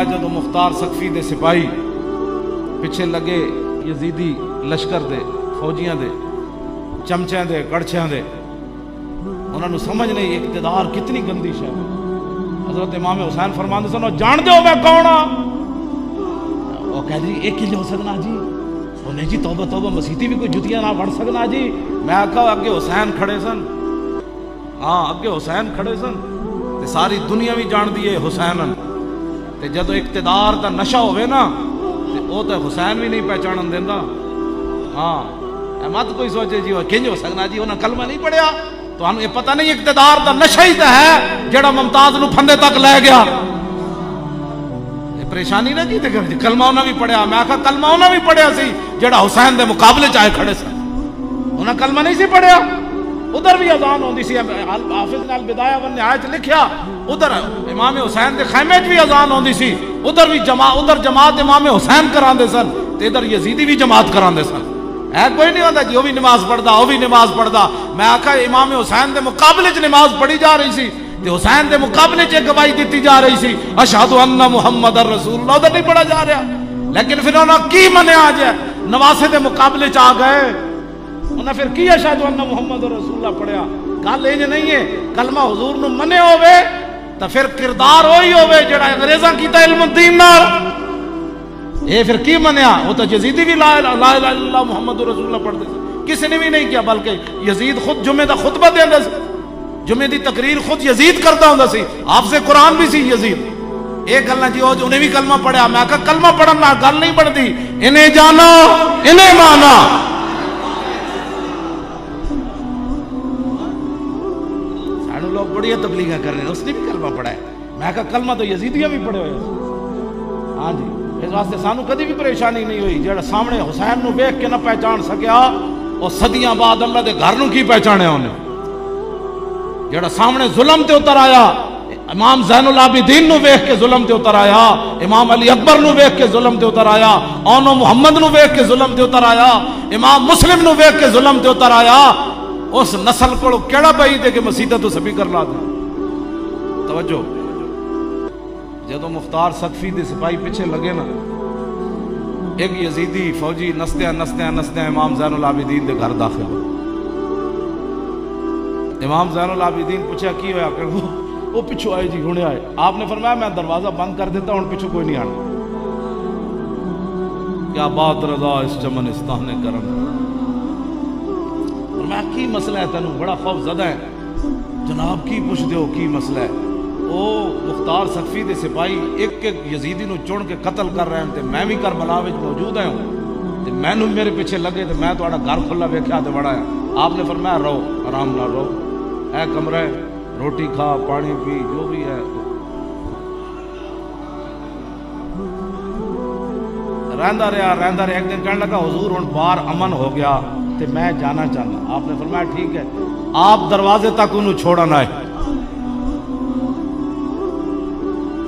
جدو مختار سقفی دے سپاہی پیچھے لگے یزیدی لشکر دے فوجیاں دے چمچیاں دے کڑچیاں دے، انہوں نے سمجھ نہیں اقتدار کتنی گندی شے ہے۔ حضرت امام حسین فرماندے سن جان دے ہو میں کون ہاں؟ وہ کہہ جی ایک ہی ہو سکنا جی، وہ نہیں جی توبہ توبہ مسیتی بھی کوئی جتیاں نہ پڑھ سکنا جی۔ میں آکھا اگے حسین کھڑے سن، ہاں اگے حسین کھڑے سن تے ساری دنیا بھی جان دیے حسین تے جدو اقتدار دا نشہ ہوئے نا تے او تے حسین بھی نہیں پہچانن دیندا۔ ہاں مت کوئی سوچے جی وہ کنج ہو سکنا جی انہاں کلمہ نہیں پڑھیا، تو ہم یہ پتہ نہیں اقتدار دا نشہ ہی تے ہے جڑا ممتاز نو پھندے تک لے گیا۔ یہ پریشانی نہ کی تے کلمہ انہاں بھی پڑھیا، میں آکھا کلمہ انہاں بھی پڑھیا سی جڑا حسین دے مقابلے چاہے کھڑے سن، انہاں کلمہ نہیں سی پڑھیا۔ ادھر بھی اذان ہوندی سی، حافظ نے البدایہ والنہایہ لکھیا ادھر امام حسین دے خیمے بھی اذان ہوندی سی، ادھر بھی جماعت امام حسین کراندے سن تے ادھر یزیدی بھی جماعت کراندے سن۔ ہے کوئی نہیں ہوتا جی وہ بھی نماز پڑھدا وہ بھی نماز پڑھدا۔ میں آکھا امام حسین دے مقابلے چ نماز پڑھی جا رہی سی تے حسین دے مقابلے چ گواہی دیتی جا رہی سی اشہد ان محمد رسول اللہ، ادھر نہیں پڑھا جا رہا۔ لیکن پھر انہوں نے کی منیا جے نواسے دے مقابلے چ آ گئے، انہیں پھر کی اشہد ان محمد رسول اللہ پڑھیا۔ گل یہ نہیں ہے کلمہ حضور نو منے ہوئے تو پھر کردار وہی ہوئے جڑا انگریزاں کیتا علم الدین نال، اے پھر کی منیا؟ وہ تو یزیدی بھی لا الہ الا اللہ محمد رسول اللہ پڑھتے تھے، کسی نے بھی نہیں کیا، بلکہ یزید خود جمعے دا خطبہ دیندا سی، جمعے دی تقریر خود یزید کرتا ہوندا سی، حافظ قرآن بھی سی یزید۔ ایک گل نہ جی انہیں بھی کلمہ پڑھیا، میں کہا کلمہ پڑھنا گل نہیں بنتی، انہیں جانا انہیں مانا۔ سانو لوگ بڑی تبلیغاں کر رہے ہیں، اس نے بھی کلمہ پڑھا ہے، میں کہا کلمہ تو یزیدیاں بھی پڑھے ہوئے۔ ہاں جی اس واسطے سانو کدی بھی پریشانی نہیں ہوئی، جڑا سامنے حسین نو ویکھ کے نہ پہچان سکیا وہ صدیاں بعد اللہ دے گھر نو کی پہچانے انہیں۔ جڑا سامنے ظلم تے اتر آیا، امام زین العابدین نو ویکھ کے ظلم تے اتر آیا، امام علی اکبر نو ویکھ کے ظلم تے اتر آیا، اونو محمد نو ویکھ کے ظلم تے اتر آیا، امام مسلم نو ویکھ کے ظلم تے اتر آیا، اس نسل کو کیڑا بھائی دے کہ مسیطہ تو سبھی کر لا دے۔ توجہ، جدو مختار سقفی دے سپاہی پیچھے لگے نا، ایک یزیدی فوجی نسدیاں امام زین العابدین دے گھر داخل ہو۔ امام زین العابدین پوچھا کی ہویا کہ وہ پچھو آئے جی ہونے آئے۔ آپ نے فرمایا میں دروازہ بند کر دیتا ہوں پچھو کوئی نہیں آنا۔ کیا بات رضا اس چمن استان کرم، فرمایا کی مسئلہ ہے تینوں بڑا خوف زدہ ہے؟ جناب کی پوچھ دیو کی مسئلہ ہے؟ او مختار سقفی دے سپاہی ایک ایک یزیدی نو چن کے قتل کر رہے ہیں تے میں بھی کربلا وچ موجود ہوں تے میں نو میرے پیچھے لگے تے میں تہاڈا گھر کھلا ویکھیا تے بڑا ہے۔ آپ نے فرمایا رہو آرام نال رہو، اے کمرہ ہے، روٹی کھا پانی پی جو بھی ہے رہندا رہا۔ ایک دن کہنے لگا حضور ہن بار امن ہو گیا تے میں جانا چاہنا۔ آپ نے فرمایا ٹھیک ہے، آپ دروازے تک انہوں چھوڑا نہ آئے۔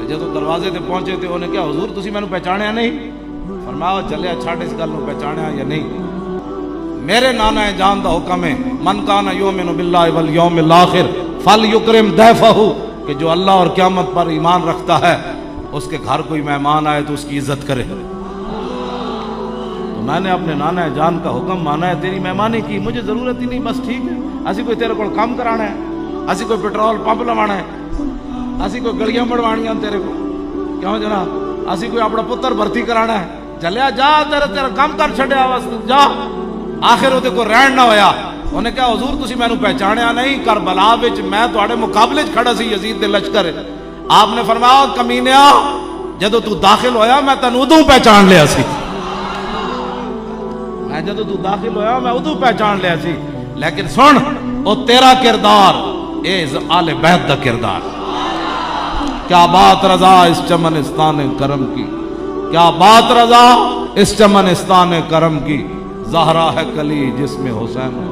جدو دروازے تے پہنچے تے انہیں کہا حضور تسی میں نو پہچانیا نہیں؟ فرمایا چلے چھاڑ اس گل نو پہچانیا یا نہیں؟ میرے نانا جان دا حکم ہے من کان یؤمن باللہ والیوم الاخر فلیکرم ضیفہ، کہ جو اللہ اور قیامت پر ایمان رکھتا ہے اس کے گھر کوئی مہمان آئے تو اس کی عزت کرے۔ تو میں نے اپنے نانا جان کا حکم مانا ہے، تیری مہمانی کی مجھے ضرورت ہی نہیں، بس ٹھیک ہے، اسی کوئی تیرے کو کام کرانا ہے، اسی کوئی پیٹرول پمپ لوانا ہے، اسی کوئی گلیاں بڑھوانیاں تیرے کو، کیوں جناب اسی کوئی اپنا پتر بھرتی کرانا ہے، چلیا جا تیرا کام کر چھڑیا بس جا۔ آخر وہ کو رہن نہ ہویا، انہیں کہا حضور تسی میں نو پہچانیا نہیں، کربلا وچ میں تواڈے مقابلے چ کھڑا سی یزید دے لشکر۔ آپ نے فرمایا کمینیا جدو تو داخل ہویا میں تینوں ادوں پہچان لیا سی، میں جدو تو داخل ہویا میں ادوں پہچان لیا سی، لیکن سن او تیرا کردار اے آل بیت دا کردار۔ کیا بات رضا اس چمن استان کرم کی، کیا بات رضا اس چمن استان کرم کی، زہرا ہے کلی جس میں حسین۔